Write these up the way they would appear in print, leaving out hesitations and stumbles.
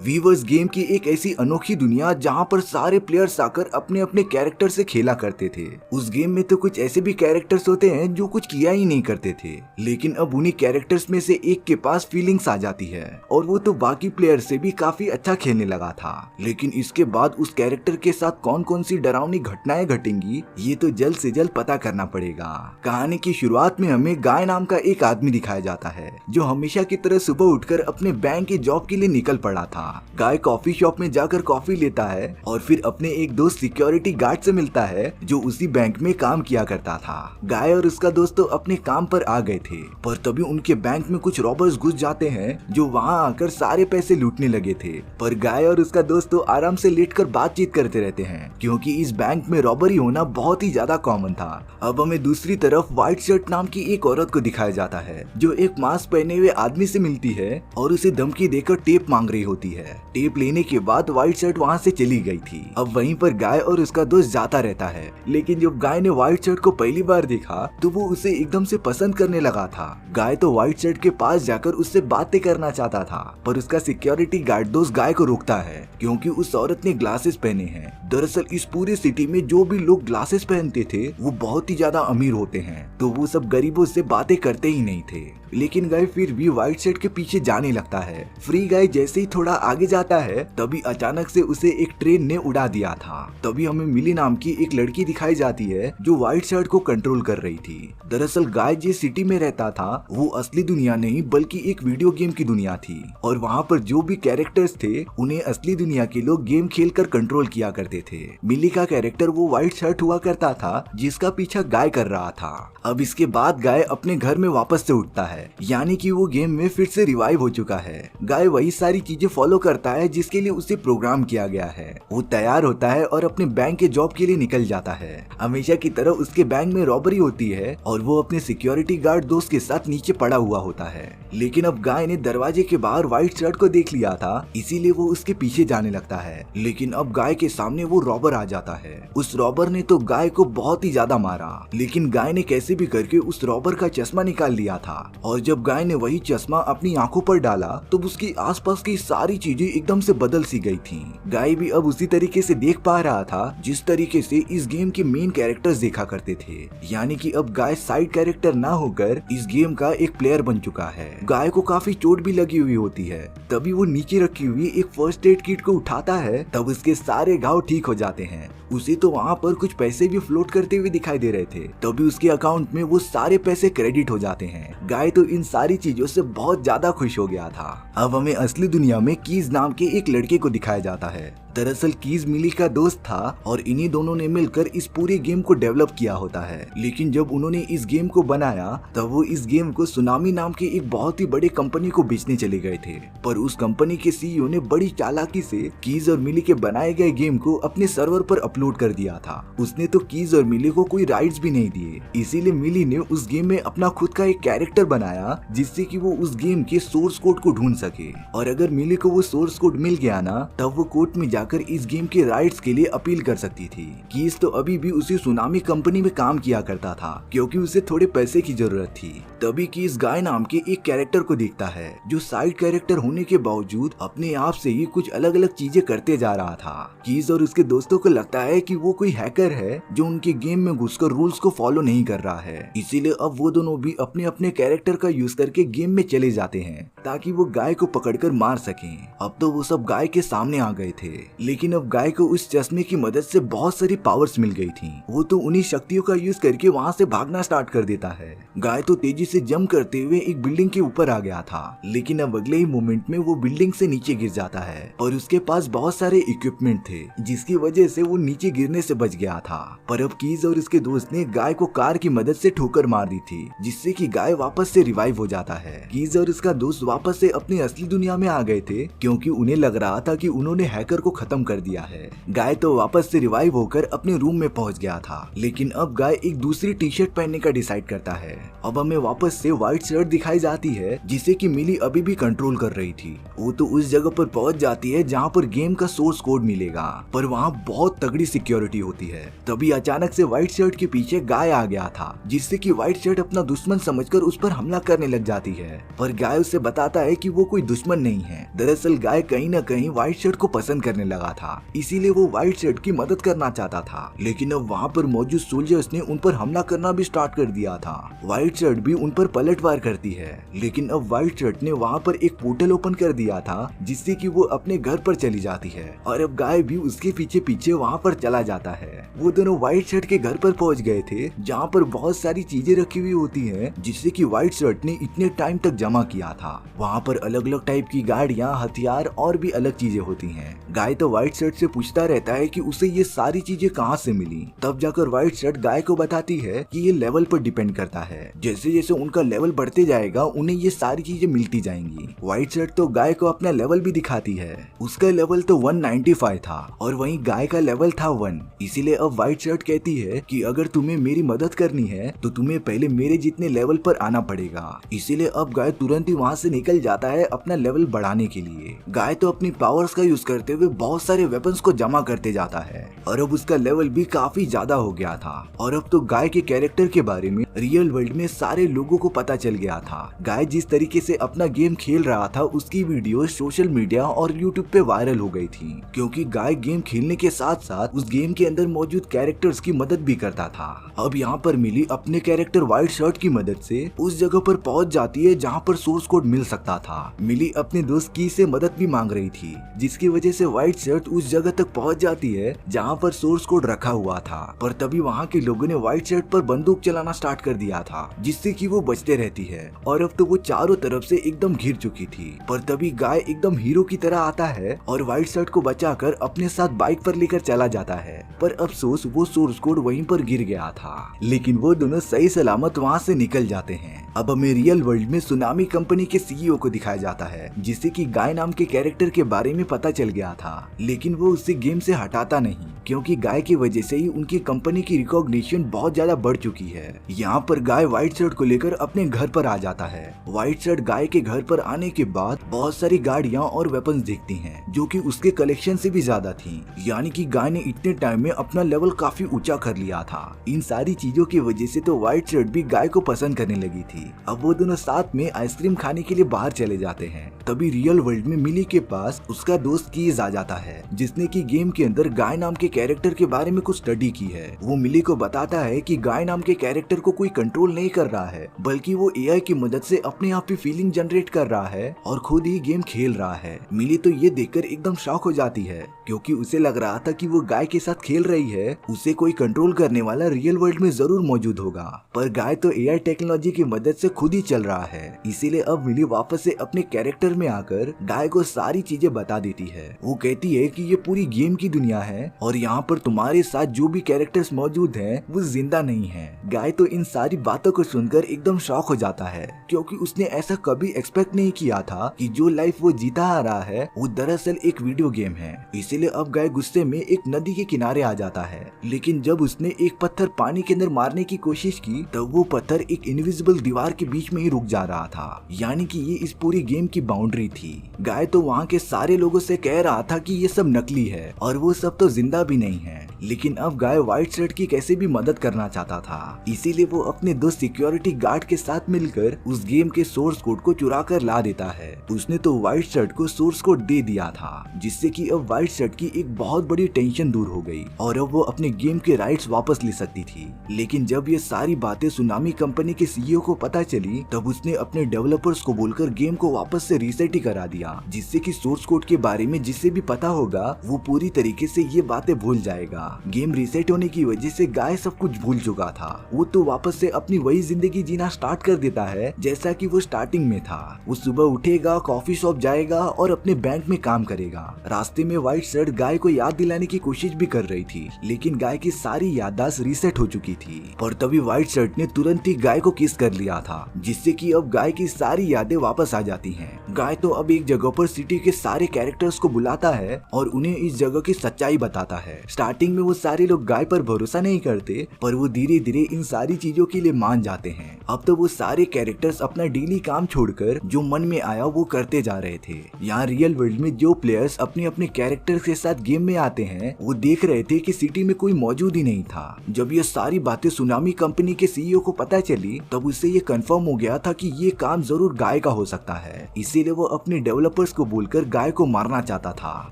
Viewers game की एक ऐसी अनोखी दुनिया जहाँ पर सारे प्लेयर्स आकर अपने अपने कैरेक्टर से खेला करते थे। उस गेम में तो कुछ ऐसे भी कैरेक्टर्स होते हैं जो कुछ किया ही नहीं करते थे, लेकिन अब उन्हीं कैरेक्टर्स में से एक के पास फीलिंग्स आ जाती है और वो तो बाकी प्लेयर से भी काफी अच्छा खेलने लगा था। लेकिन इसके बाद उस कैरेक्टर के साथ कौन कौन सी डरावनी घटनाएं घटेंगी ये तो जल्द से जल्द पता करना पड़ेगा। कहानी की शुरुआत में हमें गाय नाम का एक आदमी दिखाया जाता है जो हमेशा की तरह सुबह उठकर अपने बैंक के जॉब के लिए निकल पड़ा था। गाय कॉफी शॉप में जाकर कॉफी लेता है और फिर अपने एक दोस्त सिक्योरिटी गार्ड से मिलता है जो उसी बैंक में काम किया करता था। गाय और उसका दोस्त तो अपने काम पर आ गए थे, पर तभी उनके बैंक में कुछ रॉबर्स घुस जाते हैं जो वहां आकर सारे पैसे लूटने लगे थे। पर गाय और उसका दोस्त तो आराम से लेटकर बातचीत करते रहते हैं क्योंकि इस बैंक में रॉबरी होना बहुत ही ज्यादा कॉमन था। अब हमें दूसरी तरफ व्हाइट शर्ट नाम की एक औरत को दिखाया जाता है जो एक मास्क पहने हुए आदमी से मिलती है और उसे धमकी देकर टेप मांग रही होती है। टेप लेने के बाद व्हाइट शर्ट वहाँ से चली गई थी। अब वहीं पर गाय और उसका दोस्त जाता रहता है, लेकिन जब गाय ने व्हाइट शर्ट को पहली बार देखा तो वो उसे एकदम से पसंद करने लगा था। गाय तो व्हाइट शर्ट के पास जाकर उससे बातें करना चाहता था, पर उसका सिक्योरिटी गार्ड दोस्त गाय को रोकता है क्योंकि उस औरत ने ग्लासेस पहने हैं। दरअसल इस पूरी सिटी में जो भी लोग ग्लासेस पहनते थे वो बहुत ही ज्यादा अमीर होते हैं, तो वो सब गरीबों से बातें करते ही नहीं थे। लेकिन गाय फिर भी व्हाइट शर्ट के पीछे जाने लगता है। फ्री गाय जैसे ही थोड़ा आगे जाता है तभी अचानक से उसे एक ट्रेन ने उड़ा दिया था। तभी हमें मिली नाम की एक लड़की दिखाई जाती है जो व्हाइट शर्ट को कंट्रोल कर रही थी। दरअसल गाय जिस सिटी में रहता था वो असली दुनिया नहीं बल्कि एक वीडियो गेम की दुनिया थी और वहाँ पर जो भी कैरेक्टर्स थे उन्हें असली दुनिया के लोग गेम खेलकर कंट्रोल किया करते थे। मिली का कैरेक्टर वो व्हाइट शर्ट हुआ करता था जिसका पीछा गाय कर रहा था। अब इसके बाद गाय अपने घर में वापस से उठता है, यानी कि वो गेम में फिर से रिवाइव हो चुका है। गाय वही सारी चीजें फॉलो करता है जिसके लिए उसे प्रोग्राम किया गया है। वो तैयार होता है और अपने बैंक के जॉब के लिए निकल जाता है। हमेशा की तरह उसके बैंक में रॉबरी होती है और वो अपने सिक्योरिटी गार्ड दोस्त के साथ नीचे पड़ा हुआ होता है। लेकिन अब गाय ने दरवाजे के बाहर व्हाइट शर्ट को देख लिया था, इसीलिए वो उसके पीछे जाने लगता है। लेकिन अब गाय के सामने वो रॉबर आ जाता है। उस रॉबर ने तो गाय को बहुत ही ज्यादा मारा, लेकिन गाय ने कैसे भी करके उस रॉबर का चश्मा निकाल लिया था और जब गाय ने वही चश्मा अपनी आंखों पर डाला तो उसकी आसपास की सारी चीजें एकदम से बदल सी गई थी। गाय भी अब उसी तरीके से देख पा रहा था जिस तरीके से इस गेम के मेन कैरेक्टर्स देखा करते थे, यानी कि अब गाय साइड कैरेक्टर ना होकर इस गेम का एक प्लेयर बन चुका है। गाय को काफी चोट भी लगी हुई होती है, तभी वो नीचे रखी हुई एक फर्स्ट एड किट को उठाता है, तब उसके सारे घाव ठीक हो जाते हैं। उसे तो वहाँ पर कुछ पैसे भी फ्लोट करते हुए दिखाई दे रहे थे, तभी उसके अकाउंट में वो सारे पैसे क्रेडिट हो जाते हैं। गाय तो इन सारी चीजों से बहुत ज्यादा खुश हो गया था। अब हमें असली दुनिया में कीज नाम के एक लड़के को दिखाया जाता है। दरअसल कीज मिली का दोस्त था और इन्हीं दोनों ने मिलकर इस पूरे गेम को डेवलप किया होता है। लेकिन जब उन्होंने इस गेम को बनाया तब वो इस गेम को सुनामी नाम के एक बहुत ही बड़े कंपनी को बेचने चले गए थे, पर उस कंपनी के सीईओ ने बड़ी चालाकी से कीज और मिली के बनाए गए गेम को अपने सर्वर पर अपलोड कर दिया था। उसने तो कीज और मिली को कोई राइट्स भी नहीं दिए, इसीलिए मिली ने उस गेम में अपना खुद का एक कैरेक्टर बनाया जिससे कि वो उस गेम के सोर्स कोड को ढूंढ सके, और अगर मिली को वो सोर्स कोड मिल गया ना तब वो कोर्ट में जाकर इस गेम के राइट्स के लिए अपील कर सकती थी। कीज तो अभी भी उसी सुनामी कंपनी में काम किया करता था क्योंकि उसे थोड़े पैसे की जरूरत थी। तभी कीज गाय नाम के एक कैरेक्टर को देखता है जो साइड कैरेक्टर होने के बावजूद अपने आप से ही कुछ अलग अलग चीजें करते जा रहा था। कीज और उसके दोस्तों को लगता है कि वो कोई हैकर है जो उनके गेम में घुसकर रूल्स को फॉलो नहीं कर रहा है, इसीलिए अब वो दोनों भी अपने अपने कैरेक्टर का यूज करके गेम में चले जाते हैं ताकि वो गाय को पकड़कर मार सकें। अब तो वो सब गाय के सामने आ गए थे, लेकिन अब गाय को उस चश्मे की मदद से बहुत सारी पावर्स मिल गई थी। वो तो उन्हीं शक्तियों का यूज करके वहाँ से भागना स्टार्ट कर देता है। गाय तो तेजी से जंप करते हुए एक बिल्डिंग के ऊपर आ गया था, लेकिन अब अगले ही मोमेंट में वो बिल्डिंग से नीचे गिर जाता है और उसके पास बहुत सारे इक्विपमेंट थे जिसकी वजह से वो नीचे गिरने से बच गया था। पर अब कीज और उसके दोस्त ने गाय को कार की मदद से ठोकर मार दी थी जिससे कि गाय वापस से रिवाइव हो जाता है। कीज और उसका दोस्त वापस से अपनी असली दुनिया में आ गए थे क्योंकि उन्हें लग रहा था कि उन्होंने हैकर को खत्म खत्म कर दिया है। गाय तो वापस से रिवाइव होकर अपने रूम में पहुंच गया था, लेकिन अब गाय एक दूसरी टी शर्ट पहनने का डिसाइड करता है। अब हमें वापस से व्हाइट शर्ट दिखाई जाती है जिसे कि मिली अभी भी कंट्रोल कर रही थी। वो तो उस जगह पर पहुंच जाती है जहां पर गेम का सोर्स कोड मिलेगा, पर वहां बहुत तगड़ी सिक्योरिटी होती है। तभी अचानक से व्हाइट शर्ट के पीछे गाय आ गया था, जिससे कि व्हाइट शर्ट अपना दुश्मन समझकर उस पर हमला करने लग जाती है। पर गाय उसे बताता है कि वो कोई दुश्मन नहीं है। दरअसल गाय कहीं न कहीं व्हाइट शर्ट को पसंद करने लगा था, इसीलिए वो व्हाइट शर्ट की मदद करना चाहता था। लेकिन अब वहाँ पर मौजूद सोल्जर्स ने उन पर हमला करना भी स्टार्ट कर दिया था। व्हाइट शर्ट भी उन पर पलटवार करती है, लेकिन अब व्हाइट शर्ट ने वहाँ पर एक पोर्टल ओपन कर दिया था, जिससे कि वो अपने घर पर चली जाती है। और अब गाय भी उसके पीछे पीछे वहाँ पर चला जाता है। वो दोनों व्हाइट शर्ट के घर पर पहुँच गए थे, जहाँ पर बहुत सारी चीजें रखी हुई होती है, जिससे कि व्हाइट शर्ट ने इतने टाइम तक जमा किया था। वहाँ पर अलग अलग टाइप की गाड़ियाँ, हथियार और भी अलग चीजें होती हैं। गाय तो व्हाइट शर्ट से पूछता रहता है कि उसे ये सारी चीजें कहाँ से मिली। तब जाकर व्हाइट शर्ट गाय को बताती है कि ये लेवल पर डिपेंड करता है, जैसे जैसे उनका लेवल बढ़ते जाएगा उन्हें ये सारी चीजें मिलती जाएंगी। व्हाइट शर्ट तो गाय को अपना लेवल भी दिखाती है। उसका लेवल तो 195 था और वहीं गाय का लेवल था 1। इसीलिए अब व्हाइट शर्ट कहती है कि अगर तुम्हें मेरी मदद करनी है तो तुम्हें पहले मेरे जितने लेवल पर आना पड़ेगा। इसीलिए अब गाय तुरंत ही वहाँ से निकल जाता है अपना लेवल बढ़ाने के लिए। गाय तो अपनी पावर्स का यूज करते हुए बहुत सारे वेपन्स को जमा करते जाता है और अब उसका लेवल भी काफी ज्यादा हो गया था। और अब तो गाय के कैरेक्टर के बारे में रियल वर्ल्ड में सारे लोगों को पता चल गया था। गाय जिस तरीके से अपना गेम खेल रहा था उसकी वीडियो सोशल मीडिया और यूट्यूब पे वायरल हो गई थी, क्योंकि गाय गेम खेलने के साथ साथ उस गेम के अंदर मौजूद कैरेक्टर्स की मदद भी करता था। अब यहाँ पर मिली अपने कैरेक्टर व्हाइट शर्ट की मदद से उस जगह पर पहुंच जाती है जहाँ पर सोर्स कोड मिल सकता था। मिली अपने दोस्त की से मदद भी मांग रही थी, जिसकी वजह से व्हाइट शर्ट उस जगह तक पहुंच जाती है जहाँ पर सोर्स कोड रखा हुआ था। पर तभी वहाँ के लोगों ने व्हाइट शर्ट पर बंदूक चलाना स्टार्ट कर दिया था, जिससे कि वो बचते रहती है और अब तो वो चारों तरफ से एकदम घिर चुकी थी। पर तभी गाय एकदम हीरो की तरह आता है और व्हाइट शर्ट को बचाकर अपने साथ बाइक पर लेकर चला जाता है। पर अफसोस वो सोर्स कोड वहीं पर गिर गया था, लेकिन वो दोनों सही सलामत वहाँ से निकल जाते हैं। अब हमें रियल वर्ल्ड में सुनामी कंपनी के सीईओ को दिखाया जाता है, जिससे कि गाय नाम के कैरेक्टर के बारे में पता चल गया था, लेकिन वो उसे गेम से हटाता नहीं, क्योंकि गाय की वजह से ही उनकी कंपनी की रिकॉग्निशन बहुत ज्यादा बढ़ चुकी है। यहाँ पर गाय व्हाइट शर्ट को लेकर अपने घर पर आ जाता है। व्हाइट शर्ट गाय के घर पर आने के बाद बहुत सारी गाड़ियाँ और वेपन्स दिखती हैं, जो कि उसके कलेक्शन से भी ज्यादा थी। यानी कि गाय ने इतने टाइम में अपना लेवल काफी ऊंचा कर लिया था। इन सारी चीजों की वजह से तो व्हाइट शर्ट भी गाय को पसंद करने लगी थी। अब वो दोनों साथ में आइसक्रीम खाने के लिए बाहर चले जाते हैं। तभी रियल वर्ल्ड में मिली के पास उसका दोस्त कीज आ जाता है, जिसने की गेम के अंदर गाय नाम के कैरेक्टर के बारे में कुछ स्टडी की है। वो मिली को बताता है कि गाय नाम के कैरेक्टर को कोई कंट्रोल नहीं कर रहा है, बल्कि वो एआई की मदद से अपने आप ही फीलिंग जनरेट कर रहा है और खुद ही गेम खेल रहा है। मिली तो ये देखकर एकदम शॉक हो जाती है, क्योंकि उसे लग रहा था कि वो गाय के साथ खेल रही है, उसे कोई कंट्रोल करने वाला रियल वर्ल्ड में जरूर मौजूद होगा। पर गाय तो एआई टेक्नोलॉजी की मदद से खुद ही चल रहा है। इसीलिए अब मिली वापस से अपने कैरेक्टर में आकर गाय को सारी चीजें बता देती है। वो कहती है कि ये पूरी गेम की दुनिया है और यहाँ पर तुम्हारे साथ जो भी कैरेक्टर्स मौजूद हैं वो जिंदा नहीं है। गाय तो इन सारी बातों को सुनकर एकदम शॉक हो जाता है, क्योंकि उसने ऐसा कभी एक्सपेक्ट नहीं किया था कि जो लाइफ वो जीता आ रहा है वो दरअसल एक वीडियो गेम है। इसीलिए अब गाय गुस्से में एक नदी के किनारे आ जाता है, लेकिन जब उसने एक पत्थर पानी के अंदर मारने की कोशिश की तब वो पत्थर एक इनविजिबल दीवार के बीच में ही रुक जा रहा था, यानी कि ये इस पूरी गेम की बाउंड्री थी। गाय तो वहाँ के सारे लोगों से कह रहा था कि ये सब नकली है और वो सब तो जिंदा भी नहीं है, लेकिन अब गाय व्हाइट शर्ट की कैसे भी मदद करना चाहता था। इसीलिए वो अपने दो सिक्योरिटी गार्ड के साथ मिलकर उस गेम के सोर्स कोड को चुरा कर ला देता है। उसने तो व्हाइट शर्ट को सोर्स कोड दे दिया था, जिससे कि अब व्हाइट शर्ट की एक बहुत बड़ी टेंशन दूर हो गई और अब वो अपने गेम के राइट्स वापस ले सकती थी। लेकिन जब ये सारी बातें सुनामी कंपनी के सीईओ को पता चली तब उसने अपने डेवलपर्स को बोलकर गेम को वापस से रीसेट ही करा दिया, जिससे कि सोर्स कोड के बारे में जिसे भी पता होगा वो पूरी तरीके से ये बातें भूल जाएगा। गेम रीसेट होने की वजह से गाय सब कुछ भूल चुका था। वो तो वापस से अपनी वही जिंदगी जीना स्टार्ट कर देता है जैसा कि वो स्टार्टिंग में था। वो सुबह उठेगा, कॉफी शॉप जाएगा और अपने बैंक में काम करेगा। रास्ते में व्हाइट शर्ट गाय को याद दिलाने की कोशिश भी कर रही थी, लेकिन गाय की सारी याददाश्त रीसेट हो चुकी थी। पर तभी व्हाइट शर्ट ने तुरंत ही गाय को किस कर लिया था, जिससे कि अब गाय की सारी यादें वापस आ जाती हैं। गाय तो अब एक जगह पर सिटी के सारे कैरेक्टर्स को बुलाता है और उन्हें इस जगह की सच्चाई बताता है। स्टार्टिंग में वो सारे लोग गाय पर भरोसा नहीं करते, पर वो धीरे धीरे इन सारी चीजों के लिए मान जाते हैं। अब तो वो सारे कैरेक्टर्स अपना डेली काम छोड़कर जो मन में आया वो करते जा रहे थे। यहाँ रियल वर्ल्ड में जो प्लेयर्स अपने अपने कैरेक्टर्स के साथ गेम में आते हैं वो देख रहे थे कि सिटी में कोई मौजूद ही नहीं था। जब ये सारी बातें सुनामी कंपनी के सीईओ को पता चली तब उससे ये कंफर्म हो गया था कि ये काम जरूर गाय का हो सकता है। इसीलिए वो अपने डेवलपर्स को बोलकर गाय को मारना चाहता था।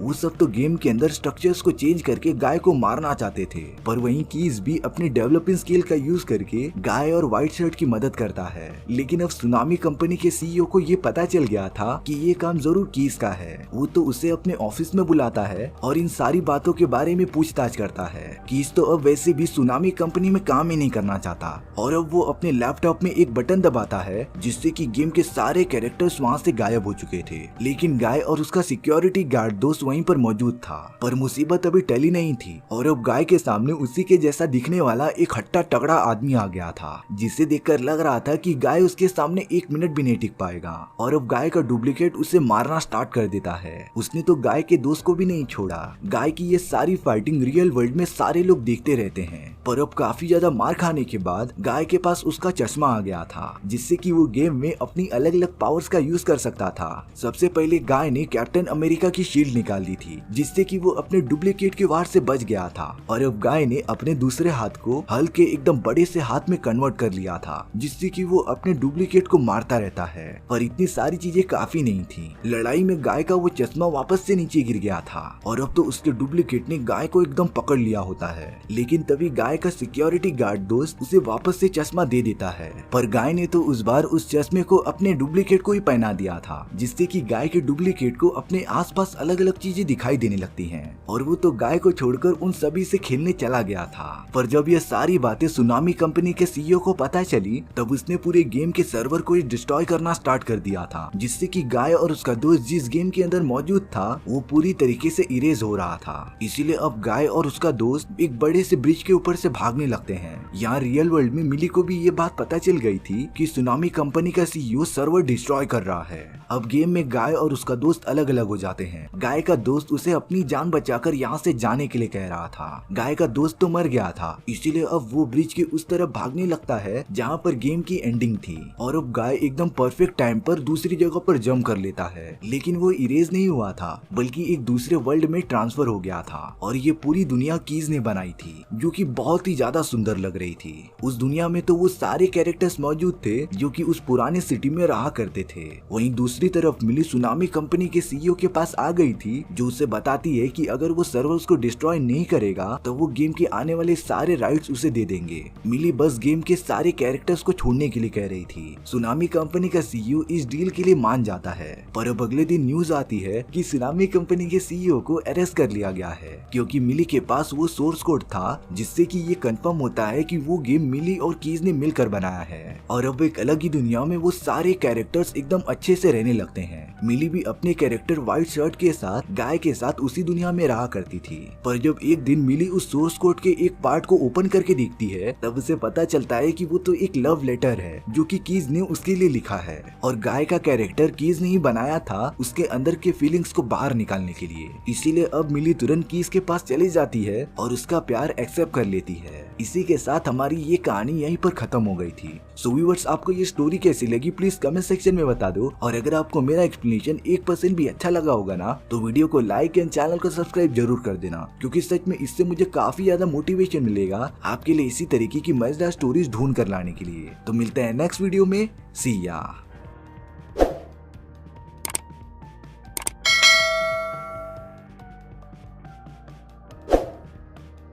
वो सब तो गेम के अंदर स्ट्रक्चर्स को चेंज करके गाय को मारना चाहते थे, पर वहीं कीज भी अपनी डेवलपिंग स्किल का यूज करके गाय और व्हाइट शर्ट की मदद करता है। लेकिन अब सुनामी कंपनी के सीईओ को ये पता चल गया था कि ये काम जरूर कीज का है। वो तो उसे अपने ऑफिस में बुलाता है और इन सारी बातों के बारे में पूछताछ करता है। कीज तो अब वैसे भी सुनामी कंपनी में काम ही नहीं करना चाहता और अब वो अपने लैपटॉप में एक बटन दबाता है जिससे कि गेम के सारे कैरेक्टर्स वहाँ से गायब हो चुके थे। लेकिन गाय और उसका सिक्योरिटी गार्ड दोस्त वहीं पर मौजूद था, पर मुसीबत अभी टली नहीं थी और अब गाय के सामने उसी के जैसा दिखने वाला एक हट्टा तगड़ा आदमी आ गया था, जिसे देखकर लग रहा था कि गाय उसके सामने 1 मिनट भी नहीं टिक पाएगा। और अब गाय का डुप्लीकेट उसे मारना स्टार्ट कर देता है। उसने तो गाय के दोस्त को भी नहीं छोड़ा। गाय की ये सारी फाइटिंग रियल वर्ल्ड में सारे लोग देखते रहते हैं, पर अब काफी ज्यादा मार खाने के बाद गाय के पास उसका चश्मा आ गया था, जिससे कि वो गेम में अपनी अलग अलग पावर्स का यूज कर सकता था। सबसे पहले गाय ने कैप्टन अमेरिका की शील्ड निकाल दी थी, जिससे कि वो अपने डुप्लीकेट के वार से बच गया था। और अब गाय ने अपने दूसरे हाथ को हल्क के एकदम बड़े से हाथ में कन्वर्ट कर लिया था, जिससे कि वो अपने डुप्लीकेट को मारता रहता है। पर इतनी सारी चीजें काफी नहीं थी। लड़ाई में गाय का वो चश्मा वापस से नीचे गिर गया था और अब तो उसके डुप्लीकेट ने गाय को एकदम पकड़ लिया होता है। लेकिन तभी गाय का सिक्योरिटी गार्ड दोस्त उसे वापस से चश्मा दे देता है, पर गाय ने तो उस बार उस चश्मे को अपने डुप्लीकेट को ही पहना दिया था, जिससे कि गाय के डुप्लीकेट को अपने आसपास अलग अलग चीजें दिखाई देने लगती हैं और वो तो गाय को छोड़कर उन सभी से खेलने चला गया था। पर जब ये सारी बातें सुनामी कंपनी के सीईओ को पता चली तब उसने पूरे गेम के सर्वर को डिस्ट्रॉय करना स्टार्ट कर दिया था, जिससे कि गाय और उसका दोस्त जिस गेम के अंदर मौजूद था वो पूरी तरीके से इरेज हो रहा था। इसीलिए अब गाय और उसका दोस्त एक बड़े से ब्रिज के ऊपर से भागने लगते हैं। यहाँ रियल वर्ल्ड में मिली को भी ये बात पता चल गई थी कि सुनामी कंपनी का सीईओ सर्वर डिस्ट्रॉय कर रहा है। अब गेम में गाय और उसका दोस्त अलग अलग हो जाते हैं। गाय का दोस्त उसे अपनी जान बचाकर यहाँ से जाने के लिए कह रहा था। गाय का दोस्त तो मर गया था, इसीलिए अब वो ब्रिज के उस तरफ भागने लगता है जहाँ पर गेम की एंडिंग थी। और अब गाय एकदम परफेक्ट टाइम पर दूसरी जगह पर जंप कर लेता है, लेकिन वो इरेज नहीं हुआ था बल्कि एक दूसरे वर्ल्ड में ट्रांसफर हो गया था। और ये पूरी दुनिया कीज ने बनाई थी, जो कि बहुत ही ज्यादा सुंदर लग रही थी। उस दुनिया में तो वो सारे कैरेक्टर्स मौजूद थे जो कि उस पुराने सिटी में रहा करते थे। वहीं दूसरी तरफ मिली सुनामी कंपनी के सीईओ के पास आ गई थी, जो उसे बताती है कि अगर वो सर्वर्स को डिस्ट्रॉय नहीं करेगा तो वो गेम के आने वाले सारे राइट्स उसे दे देंगे। मिली बस गेम के सारे कैरेक्टर्स को छोड़ने के लिए कह रही थी। सुनामी कंपनी का सीईओ इस डील के लिए मान जाता है, पर अब अगले दिन न्यूज आती है कि सुनामी कंपनी के सीईओ को अरेस्ट कर लिया गया है, क्योंकि मिली के पास वो सोर्स कोड था जिससे कि ये कंफर्म होता है कि वो गेम मिली और कीज ने मिलकर बनाया है। और अब एक अलग ही दुनिया में वो सारे कैरेक्टर्स एकदम अच्छे से रहने लगते हैं। मिली भी अपने कैरेक्टर व्हाइट शर्ट के साथ गाय के साथ उसी दुनिया में रहा करती थी। पर जब एक दिन मिली उस सोर्स कोड के एक पार्ट को ओपन करके देखती है तब उसे पता चलता है कि वो तो एक लव लेटर है जो कि कीज ने उसके लिए लिखा है। और गाय का कैरेक्टर कीज ने ही बनाया था उसके अंदर के फीलिंग्स को बाहर निकालने के लिए। इसीलिए अब मिली तुरंत कीज के पास चली जाती है और उसका प्यार एक्सेप्ट कर लेती है। इसी के साथ हमारी ये कहानी यहीं पर खत्म हो गई थी। सो व्यूअर्स, आपको ये स्टोरी कैसी लगी प्लीज कमेंट सेक्शन में बता दो। और अगर आपको मेरा एक्सप्लेनेशन 1% भी अच्छा लगा होगा ना तो वीडियो को लाइक एंड चैनल को सब्सक्राइब जरूर कर देना, क्योंकि सच में इससे मुझे काफी ज्यादा मोटिवेशन मिलेगा आपके लिए इसी तरीके की मजेदार स्टोरीज ढूंढ कर लाने के लिए। तो मिलते हैं नेक्स्ट वीडियो में। सी या।